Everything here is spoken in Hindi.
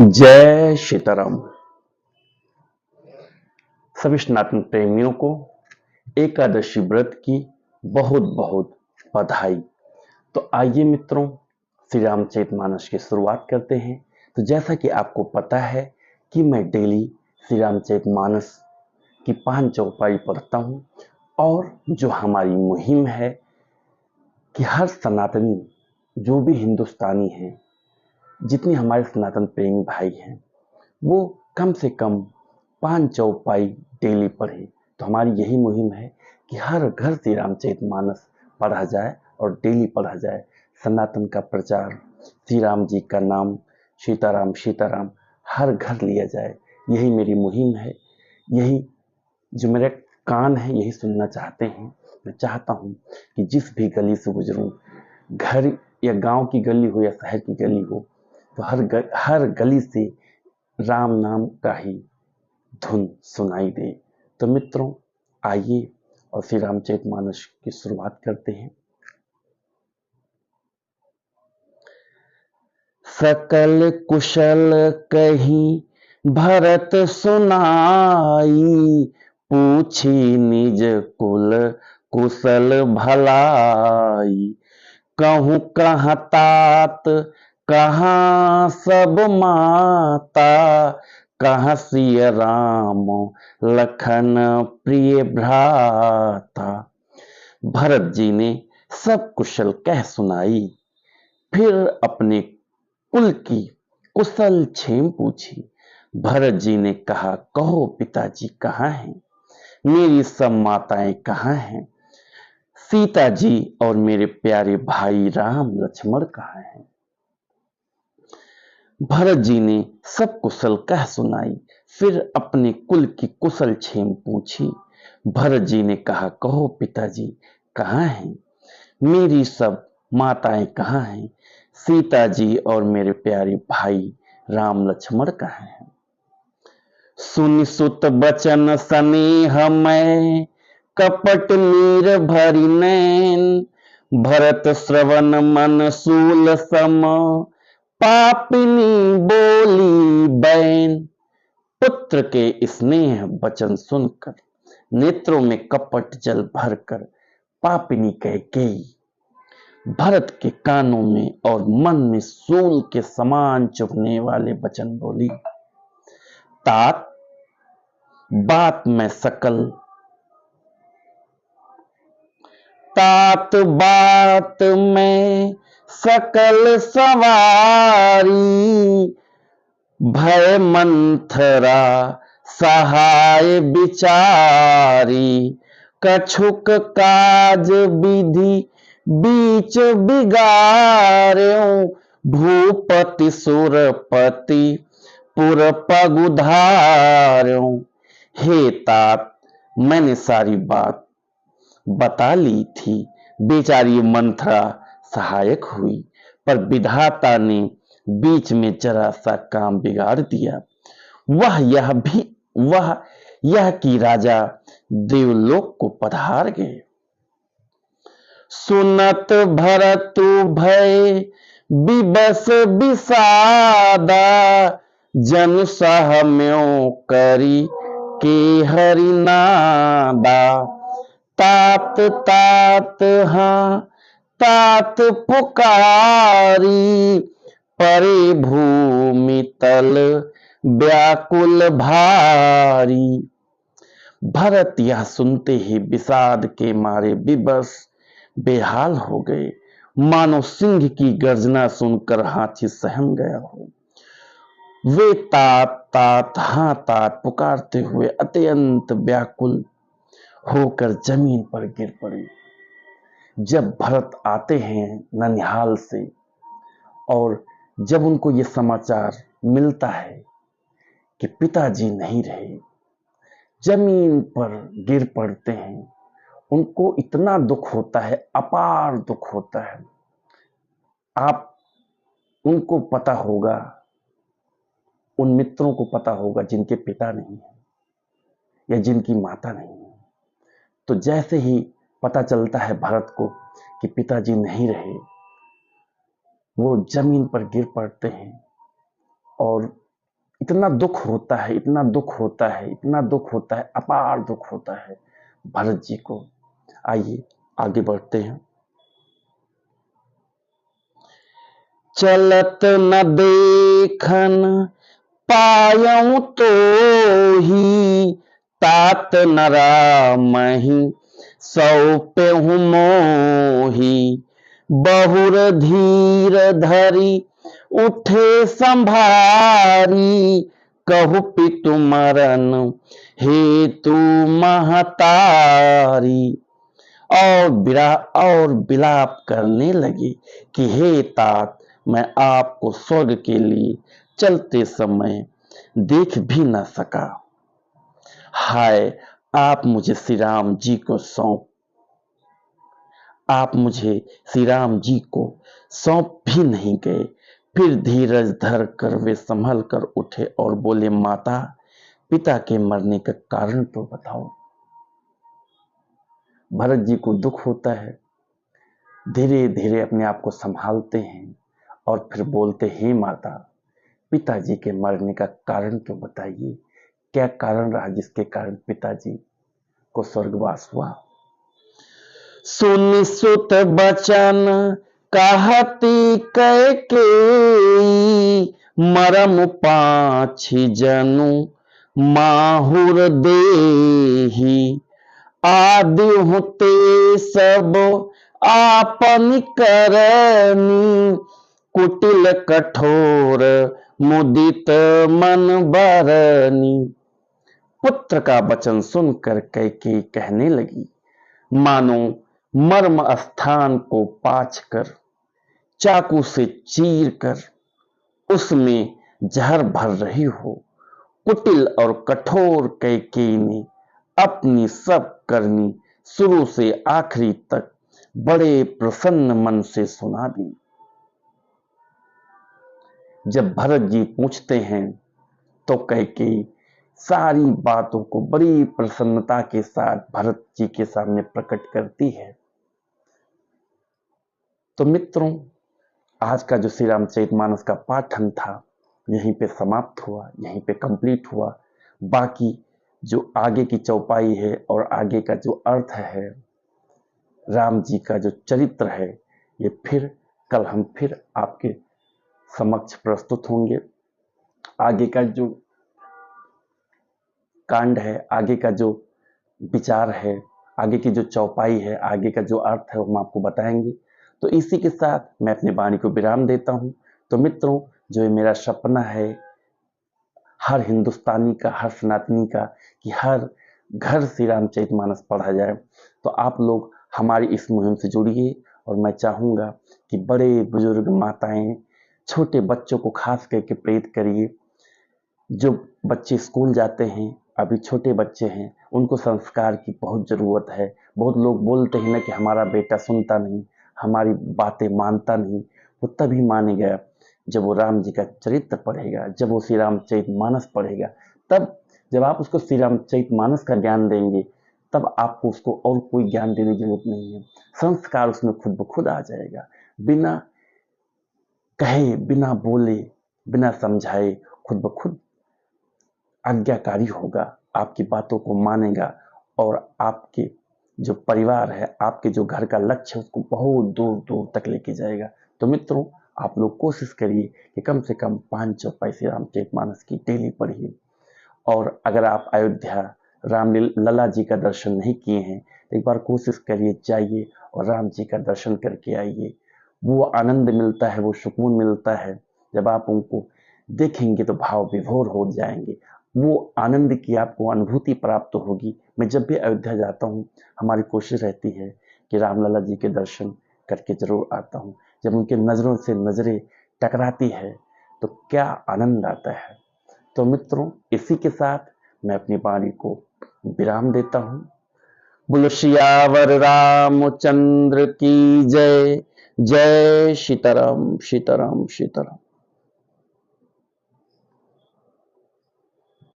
जय सीताराम। सभी सनातन प्रेमियों को एकादशी व्रत की बहुत बहुत बधाई। तो आइए मित्रों, श्री रामचरितमानस की शुरुआत करते हैं। तो जैसा कि आपको पता है कि मैं डेली श्री रामचरितमानस की 5 चौपाई पढ़ता हूँ और जो हमारी मुहिम है कि हर सनातनी, जो भी हिंदुस्तानी हैं, जितने हमारे सनातन प्रेमी भाई हैं, वो कम से कम 5 चौपाई डेली पढ़े। तो हमारी यही मुहिम है कि हर घर श्री रामचरितमानस पढ़ा जाए और डेली पढ़ा जाए। सनातन का प्रचार, श्री राम जी का नाम सीताराम सीताराम हर घर लिया जाए। यही मेरी मुहिम है, यही जो मेरे कान है यही सुनना चाहते हैं। मैं चाहता हूँ कि जिस भी गली से गुजरूं, घर या गांव की गली हो या शहर की गली हो, तो हर गली से राम नाम का ही धुन सुनाई दे। तो मित्रों, आइए और श्री रामचरितमानस की शुरुआत करते हैं। सकल कुशल कही भरत सुनाई, पूछी निज कुल कुशल भलाई। कहूँ कहाँ तात कहाँ सब माता, कहाँ सिय राम लखन प्रिय भ्राता। भरत जी ने सब कुशल कह सुनाई, फिर अपने कुल की कुशल क्षेम पूछी। भरत जी ने कहा, कहो पिताजी कहाँ हैं, मेरी सब माताएं कहाँ हैं, सीता जी और मेरे प्यारे भाई राम लक्ष्मण कहाँ हैं। भरत जी ने सब कुशल कह सुनाई, फिर अपने कुल की कुशल क्षेम पूछी। भरत जी ने कहा, कहो पिताजी कहाँ हैं, मेरी सब माताएं कहाँ हैं, सीता जी और मेरे प्यारे भाई राम लक्ष्मण कहाँ हैं। सुनि सुत बचन स्नेह मैं, कपट नीर भरी नैन। भरत श्रवण मन सूल सम, पापिनी बोली बैन। पुत्र के स्नेह वचन सुनकर नेत्रों में कपट जल भरकर पापिनी कैकेयी भरत के कानों में और मन में सूल के समान चुभने वाले वचन बोली। तात बात में सकल, तात बात में सकल सवारी, भय मंथरा सहाय बिचारी। कछुक काज विधि बीच बिगाड़्यों, भूपति सुरपति पुर पगुधार्यों। हे तात, मैंने सारी बात बता ली थी, बेचारी मंथरा सहायक हुई, पर विधाता ने बीच में जरा सा काम बिगाड़ दिया। वह यह कि राजा देवलोक को पधार गए। सुनत भरतु भय विबस विषादा, जन सहम्यों करी के हरिनादा। तात तात हाँ तात पुकारी, परे भूमि तल व्याकुल भारी। भरत यह सुनते ही विषाद के मारे विवश बेहाल हो गए, मानो सिंह की गर्जना सुनकर हाथी सहम गया हो। वे तात तात हाँ तात पुकारते हुए अत्यंत व्याकुल होकर जमीन पर गिर पड़े। जब भरत आते हैं ननिहाल से और जब उनको ये समाचार मिलता है कि पिताजी नहीं रहे, जमीन पर गिर पड़ते हैं। उनको इतना दुख होता है, अपार दुख होता है। आप उनको पता होगा, उन मित्रों को पता होगा जिनके पिता नहीं है या जिनकी माता नहीं है। तो जैसे ही पता चलता है भरत को कि पिताजी नहीं रहे, वो जमीन पर गिर पड़ते हैं और इतना दुख होता है, इतना दुख होता है, इतना दुख होता है, अपार दुख होता है भरत जी को। आइए आगे बढ़ते हैं। चलत न देखन पायऊ तो ही, तात न रामहि सौंपेहु मोही। बहुर धीर धरी उठे संभारी, कहु पितु मरन हेतु महतारी। और विलाप करने लगे कि हे तात, मैं आपको स्वर्ग के लिए चलते समय देख भी न सका। हाय, आप मुझे श्री राम जी को सौंप भी नहीं गए। फिर धीरज धर कर वे संभल कर उठे और बोले, माता, पिता के मरने का कारण तो बताओ। भरत जी को दुख होता है, धीरे धीरे अपने आप को संभालते हैं और फिर बोलते, हे माता, पिताजी के मरने का कारण तो बताइए। क्या कारण रहा जिसके कारण पिताजी को स्वर्गवास हुआ। सुनि सुत बचन कहती कैकेयी, मरम पाछी जनु माहुर देही। आदि होते सब आपन करनी, कुटिल कठोर मुदित मन बरनी। पुत्र का वचन सुनकर कैकेयी कहने लगी, मानो मर्म स्थान को पाछ कर चाकू से चीर कर उसमें जहर भर रही हो। कुटिल और कठोर कैकेयी ने अपनी सब करनी शुरू से आखिरी तक बड़े प्रसन्न मन से सुना दी। जब भरत जी पूछते हैं तो कैकेयी सारी बातों को बड़ी प्रसन्नता के साथ भरत जी के सामने प्रकट करती है। तो मित्रों, आज का जो श्री रामचरितमानस का पाठन था यहीं पे समाप्त हुआ, यहीं पे कंप्लीट हुआ। बाकी जो आगे की चौपाई है और आगे का जो अर्थ है, राम जी का जो चरित्र है, ये फिर कल हम फिर आपके समक्ष प्रस्तुत होंगे। आगे का जो कांड है, आगे का जो विचार है, आगे की जो चौपाई है, आगे का जो अर्थ है, वो हम आपको बताएंगे। तो इसी के साथ मैं अपनी वाणी को विराम देता हूं। तो मित्रों, जो ये मेरा सपना है हर हिंदुस्तानी का, हर सनातनी का, कि हर घर श्री रामचरितमानस पढ़ा जाए, तो आप लोग हमारी इस मुहिम से जुड़िए। और मैं चाहूँगा कि बड़े बुजुर्ग, माताएं, छोटे बच्चों को खास करके प्रेरित करिए। जो बच्चे स्कूल जाते हैं, अभी छोटे बच्चे हैं, उनको संस्कार की बहुत ज़रूरत है। बहुत लोग बोलते हैं ना कि हमारा बेटा सुनता नहीं, हमारी बातें मानता नहीं। वो तभी मानेगा जब वो राम जी का चरित्र पढ़ेगा, जब वो श्री रामचरितमानस पढ़ेगा। तब जब आप उसको श्री रामचरितमानस का ज्ञान देंगे, तब आपको उसको और कोई ज्ञान देने की जरूरत नहीं है। संस्कार उसमें खुद ब खुद आ जाएगा। बिना कहे, बिना बोले, बिना समझाए खुद ब खुद आज्ञाकारी होगा, आपकी बातों को मानेगा और आपके जो परिवार है, आपके जो घर का लक्ष्य है, उसको बहुत दूर दूर तक लेके जाएगा। तो मित्रों, आप लोग कोशिश करिए कि कम से कम 5 चौपाई श्री रामचरितमानस की डेली पढ़िए। और अगर आप अयोध्या राम लला जी का दर्शन नहीं किए हैं, तो एक बार कोशिश करिए, जाइए और राम जी का दर्शन करके आइए। वो आनंद मिलता है, वो सुकून मिलता है। जब आप उनको देखेंगे तो भाव विभोर हो जाएंगे। वो आनंद की आपको अनुभूति प्राप्त होगी। मैं जब भी अयोध्या जाता हूँ, हमारी कोशिश रहती है कि रामलला जी के दर्शन करके जरूर आता हूँ। जब उनके नज़रों से नज़रें टकराती है तो क्या आनंद आता है। तो मित्रों, इसी के साथ मैं अपनी वाणी को विराम देता हूँ। बोलो सियावर रामचंद्र की जय। जय सीताराम, सीताराम, सीताराम।